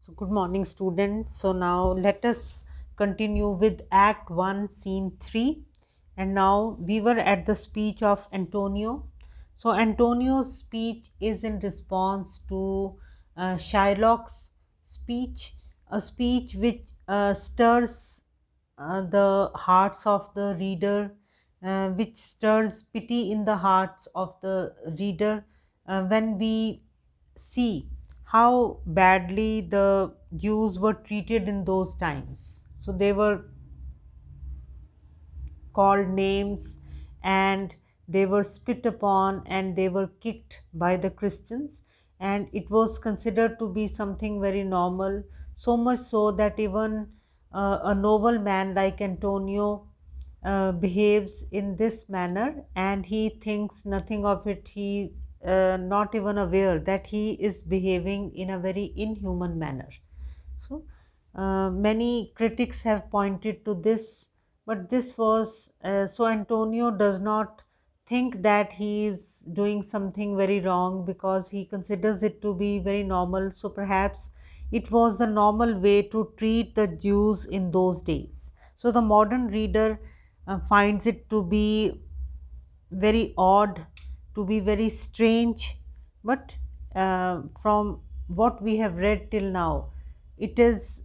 So, good morning, students. So, now let us continue with Act 1, Scene 3. And now we were at the speech of Antonio. So, Antonio's speech is in response to Shylock's speech, a speech which stirs the hearts of the reader, which stirs pity in the hearts of the reader when we see how badly the Jews were treated in those times. So they were called names and they were spit upon and they were kicked by the Christians, and it was considered to be something very normal, so much so that even a noble man like Antonio behaves in this manner and he thinks nothing of it. He's not even aware that he is behaving in a very inhuman manner. So, many critics have pointed to this, but this was so Antonio does not think that he is doing something very wrong because he considers it to be very normal. So, perhaps it was the normal way to treat the Jews in those days. So, the modern reader finds it to be very odd, to be very strange, but from what we have read till now, it is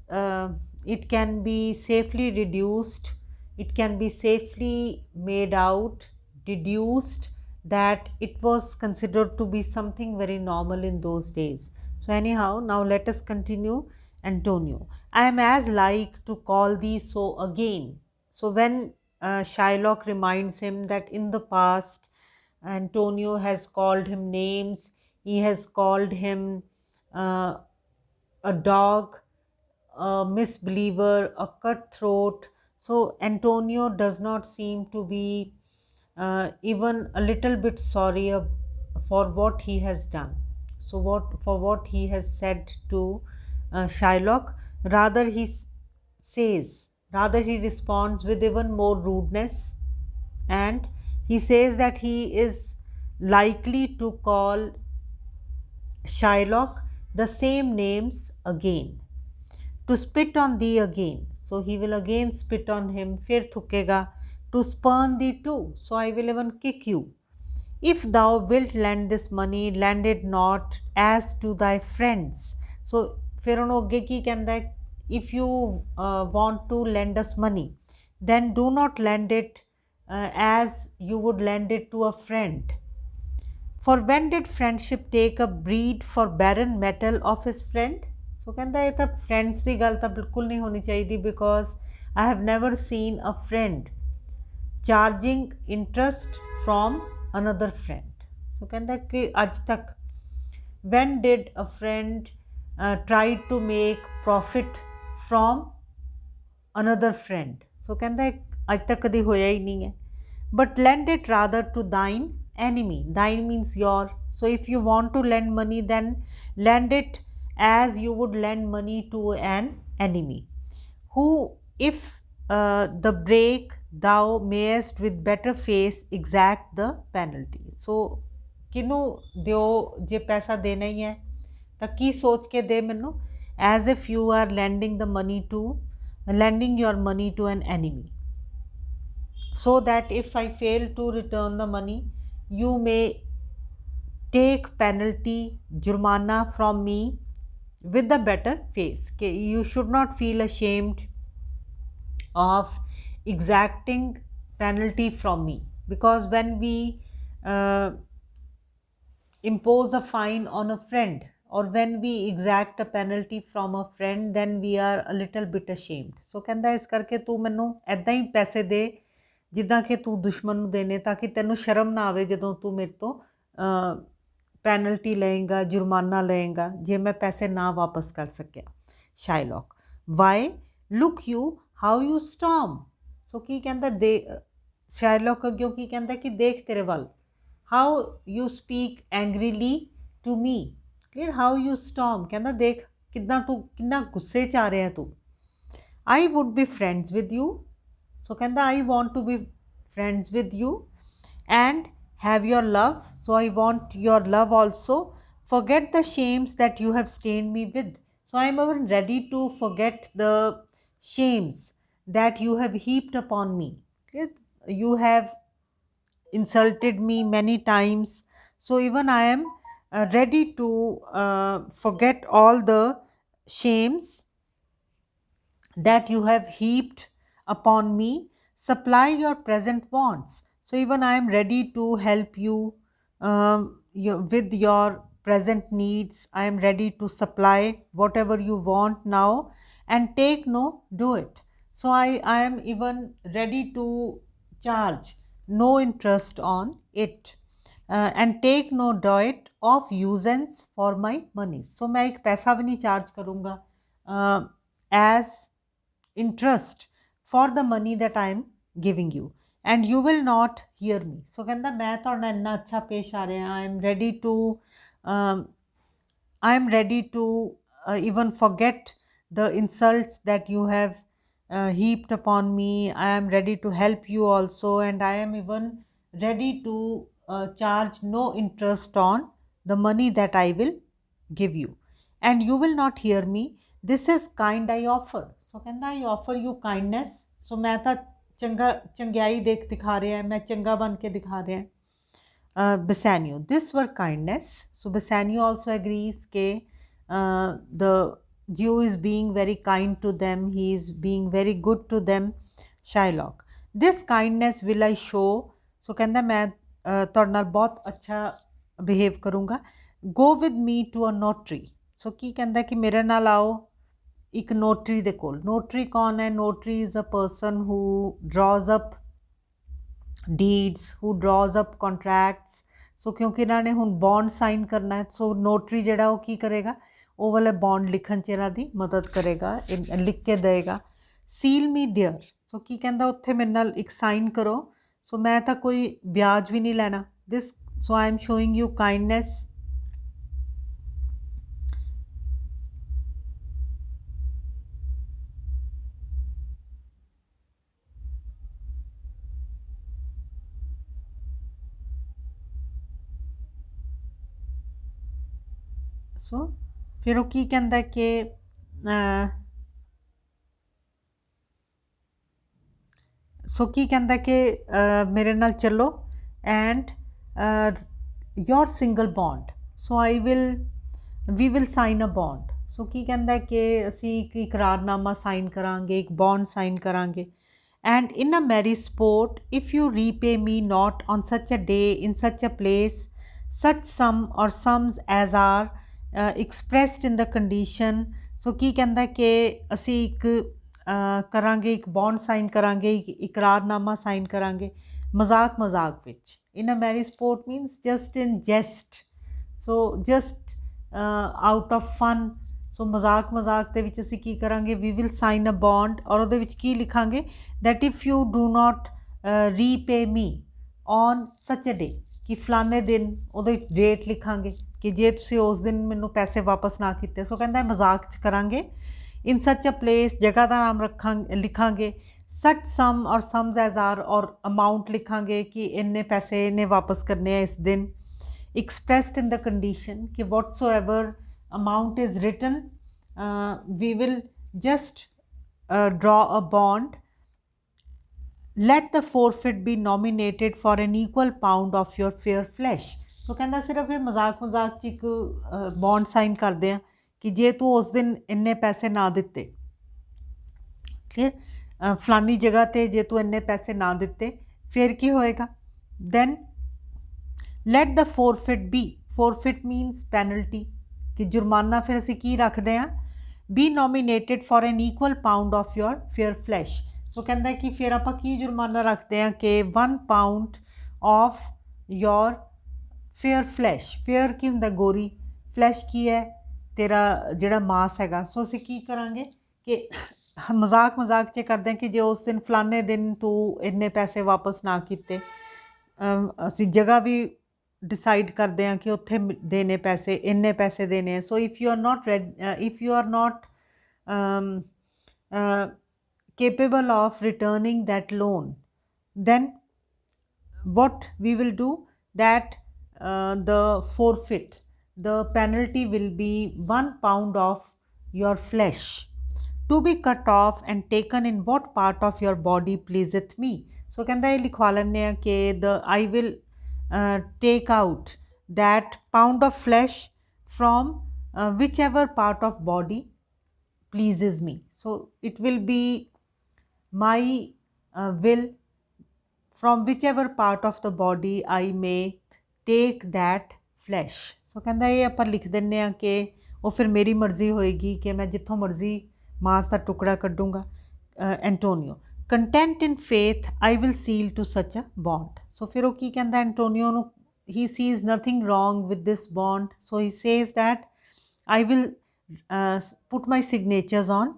it can be safely reduced, it can be safely made out, deduced that it was considered to be something very normal in those days. So anyhow, now let us continue. Antonio, I am as like to call thee so again. So when Shylock reminds him that in the past Antonio has called him names, he has called him uh, a dog, a misbeliever, a cutthroat. So Antonio does not seem to be even a little bit sorry for what he has done. So what he has said to Shylock, rather says, rather he responds with even more rudeness, and he says that he is likely to call Shylock the same names again, to spit on thee again. So he will again spit on him, fir thukega, to spurn thee too. So I will even kick you. If thou wilt lend this money, lend it not as to thy friends. So ਫਿਰ ਉਹਨੂੰ ਅੱਗੇ ਕੀ ਕਹਿੰਦਾ ਹੈ, if you want to lend us money, then do not lend it as you would lend it to a friend. For when did friendship take a breed for barren metal of his friend? So ਕਹਿੰਦਾ ਇਹ ਤਾਂ friends ਦੀ ਗੱਲ ਤਾਂ ਬਿਲਕੁਲ ਨਹੀਂ ਹੋਣੀ ਚਾਹੀਦੀ, because I have never seen a friend charging interest from another friend. So ਕਹਿੰਦਾ ਕਿ ਅੱਜ ਤੱਕ when did a friend try to make profit from another friend? So ਕਹਿੰਦਾ ਅੱਜ ਤੱਕ ਕਦੀ ਹੋਇਆ ਹੀ ਨਹੀਂ ਹੈ. But lend it rather to thine enemy. Thine means your. So if you want to lend money, then lend it as you would lend money to an enemy, who if the break thou mayest with better face exact the penalty. So ਕਿਹਨੂੰ ਦਿਓ ਜੇ ਪੈਸਾ ਦੇਣਾ ਹੀ ਹੈ ਤਾਂ ਕੀ ਸੋਚ ਕੇ ਦੇ ਮੈਨੂੰ, as if you are lending the money to lending your money to an enemy, so that if I fail to return the money, you may take penalty jurmana from me with a better face. Okay, you should not feel ashamed of exacting penalty from me, because when we uh, impose a fine on a friend, or when we exact a penalty from a friend, then we are a little bit ashamed. So ਕਹਿੰਦਾ ਇਸ ਕਰਕੇ ਤੂੰ ਮੈਨੂੰ ਐਦਾਂ ਹੀ ਪੈਸੇ ਦੇ ਜਿੱਦਾਂ ਕਿ ਤੂੰ ਦੁਸ਼ਮਣ ਨੂੰ ਦੇਣੇ, ਤਾਂ ਕਿ ਤੈਨੂੰ ਸ਼ਰਮ ਨਾ ਆਵੇ ਜਦੋਂ ਤੂੰ ਮੇਰੇ ਤੋਂ ਪੈਨਲਟੀ ਲਏਗਾ, ਜੁਰਮਾਨਾ ਲਏਗਾ, ਜੇ ਮੈਂ ਪੈਸੇ ਨਾ ਵਾਪਸ ਕਰ ਸਕਿਆ. Shylock, why look you how you storm. So ਕੀ ਕਹਿੰਦਾ ਦੇ ਸ਼ਾਇਲੌਕ ਅੱਗਿਓਂ ਕੀ ਕਹਿੰਦਾ ਕਿ ਦੇਖ ਤੇਰੇ ਵੱਲ, how you speak angrily to me. Clear, how you storm. ਕਹਿੰਦਾ ਦੇਖ ਕਿੱਦਾਂ ਤੂੰ ਕਿੰਨਾ ਗੁੱਸੇ 'ਚ ਆ ਰਿਹਾ ਤੂੰ. I would be friends with you. So ਕਹਿੰਦਾ I want to be friends with you and have your love. So I want your love also. Forget the shames that you have stained me with. So I am even ready to forget the shames that you have heaped upon me. Okay? You have insulted me many times. So even I am ready to forget all the shames that you have heaped upon me. Supply your present wants. So even I am ready to help you, with your present needs. I am ready to supply whatever you want now, and take no, do it. So I am even ready to charge no interest on it, and take no doit of usance for my money. So मैं एक पैसा भी नहीं charge करूँगा as interest for the money that I am giving you, and you will not hear me. So ਕਹਿੰਦਾ ਮੈਂ ਤੁਹਾਡੇ ਨਾਲ ਇੰਨਾ ਅੱਛਾ ਪੇਸ਼ ਆ ਰਿਹਾ, um, I am ready to even forget the insults that you have heaped upon me. I am ready to help you also, and I am even ready to charge no interest on the money that I will give you, and you will not hear me. This is kind I offer. So ਕਹਿੰਦਾ I offer you kindness. So ਮੈਂ ਤਾਂ ਚੰਗਿਆਈ ਦਿਖਾ ਰਿਹਾ ਹੈ, ਮੈਂ ਚੰਗਾ ਬਣ ਕੇ ਦਿਖਾ ਰਿਹਾ ਹੈ. Bassanio, this were kindness. So Bassanio also agrees that the Jew is being very kind to them, he is being very good to them. Shylock, this kindness will I show. So ਕਹਿੰਦਾ ਮੈਂ ਤੁਹਾਡੇ ਨਾਲ ਬਹੁਤ ਅੱਛਾ behave ਕਰੂੰਗਾ. Go with me to a notary. So ਕੀ ਕਹਿੰਦਾ ਕਿ ਮੇਰੇ ਨਾਲ ਆਓ ਇੱਕ ਨੋਟਰੀ ਦੇ ਕੋਲ. ਨੋਟਰੀ ਕੌਣ ਹੈ? Notary is a person who draws up deeds, who draws up contracts. So ਕਿਉਂਕਿ ਇਹਨਾਂ ਨੇ ਹੁਣ ਬੌਂਡ ਸਾਈਨ ਕਰਨਾ ਹੈ, ਸੋ ਨੋਟਰੀ ਜਿਹੜਾ ਉਹ ਕੀ ਕਰੇਗਾ, ਉਹ ਵਾਲੇ ਬੌਂਡ ਲਿਖਣ 'ਚ ਇਹਨਾਂ ਦੀ ਮਦਦ ਕਰੇਗਾ, ਲਿਖ ਕੇ ਦੇਗਾ. ਸੀਲ ਮੀ ਦੇਅਰ. ਸੋ ਕੀ ਕਹਿੰਦਾ ਉੱਥੇ ਮੇਰੇ ਨਾਲ ਇੱਕ ਸਾਈਨ ਕਰੋ. ਸੋ ਮੈਂ ਤਾਂ ਕੋਈ ਵਿਆਜ ਵੀ ਨਹੀਂ ਲੈਣਾ. This, so I am showing you kindness. So ਫਿਰ ਉਹ ਕੀ ਕਹਿੰਦਾ ਕਿ ਸੋ ਕੀ ਕਹਿੰਦਾ ਕਿ ਮੇਰੇ ਨਾਲ ਚੱਲੋ and your single bond. So we will sign a bond. So ਕੀ ਕਹਿੰਦਾ ਕਿ ਅਸੀਂ ਇੱਕ ਇਕਰਾਰਨਾਮਾ ਸਾਈਨ ਕਰਾਂਗੇ, ਇੱਕ ਬੌਂਡ ਸਾਈਨ ਕਰਾਂਗੇ. And in a merry sport, if you repay me not on such a day, in such a place, such sum or sums as are expressed in the condition. So ਕੀ ਕਹਿੰਦਾ ਕਿ ਅਸੀਂ ਇੱਕ ਕਰਾਂਗੇ, ਇੱਕ bond sign ਕਰਾਂਗੇ, ਇੱਕ ਇਕਰਾਰਨਾਮਾ sign ਕਰਾਂਗੇ ਮਜ਼ਾਕ ਵਿੱਚ. In a merry sport means just in jest. So just out of fun. ਸੋ ਮਜ਼ਾਕ ਦੇ ਵਿੱਚ ਅਸੀਂ ਕੀ ਕਰਾਂਗੇ, we will sign a bond. ਔਰ ਉਹਦੇ ਵਿੱਚ ਕੀ ਲਿਖਾਂਗੇ, that if you do not repay me on such a day, ਕਿ ਫਲਾਣੇ ਦਿਨ, ਉਹਦੇ ਵਿੱਚ ਡੇਟ ਲਿਖਾਂਗੇ ਕਿ ਜੇ ਤੁਸੀਂ ਉਸ ਦਿਨ ਮੈਨੂੰ ਪੈਸੇ ਵਾਪਸ ਨਾ ਕੀਤੇ. ਸੋ ਕਹਿੰਦਾ ਮਜ਼ਾਕ 'ਚ ਕਰਾਂਗੇ. ਇਨ ਸੱਚ ਅ ਪਲੇਸ, ਜਗ੍ਹਾ ਦਾ ਨਾਮ ਲਿਖਾਂਗੇ. ਸੱਚ ਸਮ ਔਰ ਸਮਸ ਐਜ਼ ਆਰ, ਔਰ ਅਮਾਊਂਟ ਲਿਖਾਂਗੇ ਕਿ ਇੰਨੇ ਪੈਸੇ ਨੇ ਵਾਪਸ ਕਰਨੇ ਆ ਇਸ ਦਿਨ. expressed in the condition कि whatsoever amount is written, we will just draw a bond. Let the forfeit be nominated for an equal pound of your fair flesh. So ਕਹਿੰਦਾ ਸਿਰਫ ਇਹ ਮਜ਼ਾਕ 'ਚ ਇੱਕ ਬੌਂਡ ਸਾਈਨ ਕਰਦੇ ਆ ਕਿ ਜੇ ਤੂੰ ਉਸ ਦਿਨ ਇੰਨੇ ਪੈਸੇ ਨਾ ਦਿੱਤੇ, ਕਲੀਅਰ, ਫਲਾਨੀ ਜਗ੍ਹਾ 'ਤੇ ਜੇ ਤੂੰ ਇੰਨੇ ਪੈਸੇ ਨਾ ਦਿੱਤੇ ਫਿਰ ਕੀ ਹੋਏਗਾ. Then let the forfeit be. Forfeit means penalty, ਕਿ ਜੁਰਮਾਨਾ ਫਿਰ ਅਸੀਂ ਕੀ ਰੱਖਦੇ ਹਾਂ, be nominated for an equal pound of your fair flesh. So ਕਹਿੰਦਾ ਕਿ ਫਿਰ ਆਪਾਂ ਕੀ ਜੁਰਮਾਨਾ ਰੱਖਦੇ ਹਾਂ ਕਿ 1 pound of your fair flesh. Fair ਕੀ ਹੁੰਦਾ, ਗੋਰੀ. ਫਲੈਸ਼ ਕੀ ਹੈ, ਤੇਰਾ ਜਿਹੜਾ ਮਾਸ ਹੈਗਾ. ਸੋ ਅਸੀਂ ਕੀ ਕਰਾਂਗੇ ਕਿ ਮਜ਼ਾਕ 'ਚ ਕਰਦੇ ਹਾਂ ਕਿ ਜੇ ਉਸ ਦਿਨ ਫਲਾਣੇ ਦਿਨ ਤੂੰ ਇੰਨੇ ਪੈਸੇ ਵਾਪਸ ਨਾ ਕੀਤੇ, ਅਸੀਂ ਜਗ੍ਹਾ ਵੀ ਡਿਸਾਈਡ ਕਰਦੇ ਹਾਂ ਕਿ ਉੱਥੇ ਦੇਣੇ ਪੈਸੇ, ਇੰਨੇ ਪੈਸੇ ਦੇਣੇ ਆ. ਸੋ if you are note capable of returning that loan, then what we will do, that the forfeit, the penalty will be 1 pound of your flesh, to be cut off and taken in what part of your body pleaseth me. So ਕਹਿੰਦਾ ਇਹ ਲਿਖਵਾ ਲੈਂਦੇ ਆ ਕਿ the I will take out that pound of flesh from whichever part of body pleases me. So it will be my will from whichever part of the body I may take that flesh. So ਕਹਿੰਦਾ ਇਹ ਆਪਾਂ ਲਿਖ ਦਿੰਦੇ ਆ ਕਿ ਉਹ ਫਿਰ ਮੇਰੀ ਮਰਜ਼ੀ ਹੋਏਗੀ ਕਿ ਮੈਂ ਜਿੱਥੋਂ ਮਰਜ਼ੀ ਮਾਸ ਦਾ ਟੁਕੜਾ ਕੱਢੂੰਗਾ. Antonio, content in faith I will seal to such a bond. ਸੋ ਫਿਰ ਉਹ ਕੀ ਕਹਿੰਦਾ ਐਂਟੋਨੀਓ ਨੂੰ, he sees nothing wrong with this bond, so he says that I will put my signatures on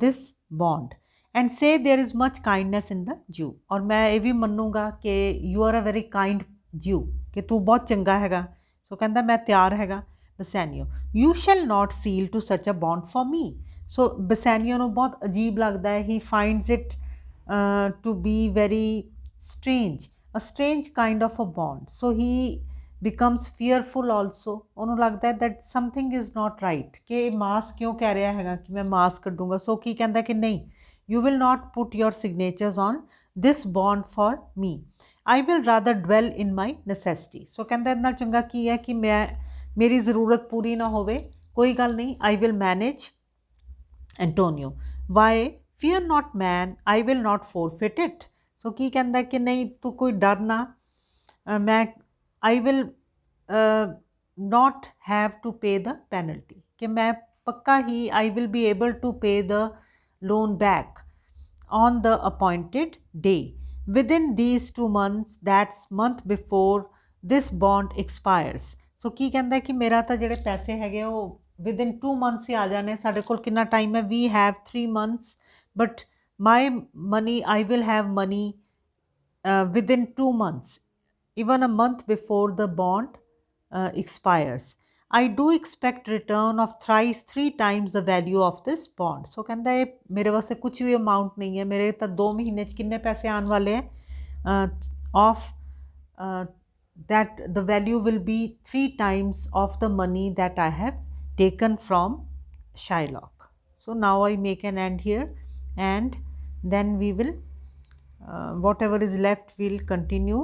this bond and say there is much kindness in the Jew. और मैं ये भी ਮੰਨੂਗਾ ਕਿ you are a very kind Jew, ਕਿ ਤੂੰ ਬਹੁਤ ਚੰਗਾ ਹੈਗਾ. ਸੋ ਕਹਿੰਦਾ ਮੈਂ ਤਿਆਰ ਹੈਗਾ. Bassanio, you shall not seal to such a bond for me. So Bassanio ਨੂੰ ਬਹੁਤ ਅਜੀਬ ਲੱਗਦਾ ਹੈ. he finds it to be very strange, a strange kind of a bond. So he becomes fearful also. ਉਹਨੂੰ ਲੱਗਦਾ ਹੈ that something is not right, ਕਿ ਇਹ ਮਾਸ ਕਿਉਂ ਕਹਿ ਰਿਹਾ ਹੈਗਾ ਕਿ ਮੈਂ ਮਾਸ ਕੱਢੂੰਗਾ. ਸੋ ਕੀ ਕਹਿੰਦਾ ਕਿ ਨਹੀਂ, you will not put your signatures on this bond for me. I will rather dwell in my necessity. So ਕਹਿੰਦਾ ਇਹਦੇ ਨਾਲ ਚੰਗਾ ਕੀ ਹੈ ਕਿ ਮੈਂ ਮੇਰੀ ਜ਼ਰੂਰਤ ਪੂਰੀ ਨਾ ਹੋਵੇ. ਕੋਈ ਗੱਲ ਨਹੀਂ, I will manage. Antonio, why? Fear not man, I will not forfeit it. So ਕੀ ਕਹਿੰਦਾ ਕਿ ਨਹੀਂ ਤੂੰ ਕੋਈ ਡਰ ਨਾ, ਮੈਂ I will not have to pay the penalty, ਕਿ ਮੈਂ ਪੱਕਾ ਹੀ I will be able to pay the loan back on the appointed day within these 2 months, that's month before this bond expires. So ਕੀ ਕਹਿੰਦਾ ਕਿ ਮੇਰਾ ਤਾਂ ਜਿਹੜੇ ਪੈਸੇ ਹੈਗੇ ਉਹ within 2 months ਹੀ ਆ ਜਾਣੇ. ਸਾਡੇ ਕੋਲ ਕਿੰਨਾ ਟਾਈਮ ਹੈ? we have 3 months, but my money, I will have money within 2 months, even a month before the bond expires. I do expect return of thrice 3 times the value of this bond. So ਕਹਿੰਦਾ ਇਹ ਮੇਰੇ ਵਾਸਤੇ ਕੁਝ ਵੀ amount ਨਹੀਂ ਹੈ. ਮੇਰੇ ਤਾਂ 2 ਮਹੀਨੇ 'ਚ ਕਿੰਨੇ ਪੈਸੇ ਆਉਣ ਵਾਲੇ ਹੈ? of that the value will be 3 times of the money that I have taken from Shylock. So now I make an end here, and then we will whatever is left we'll continue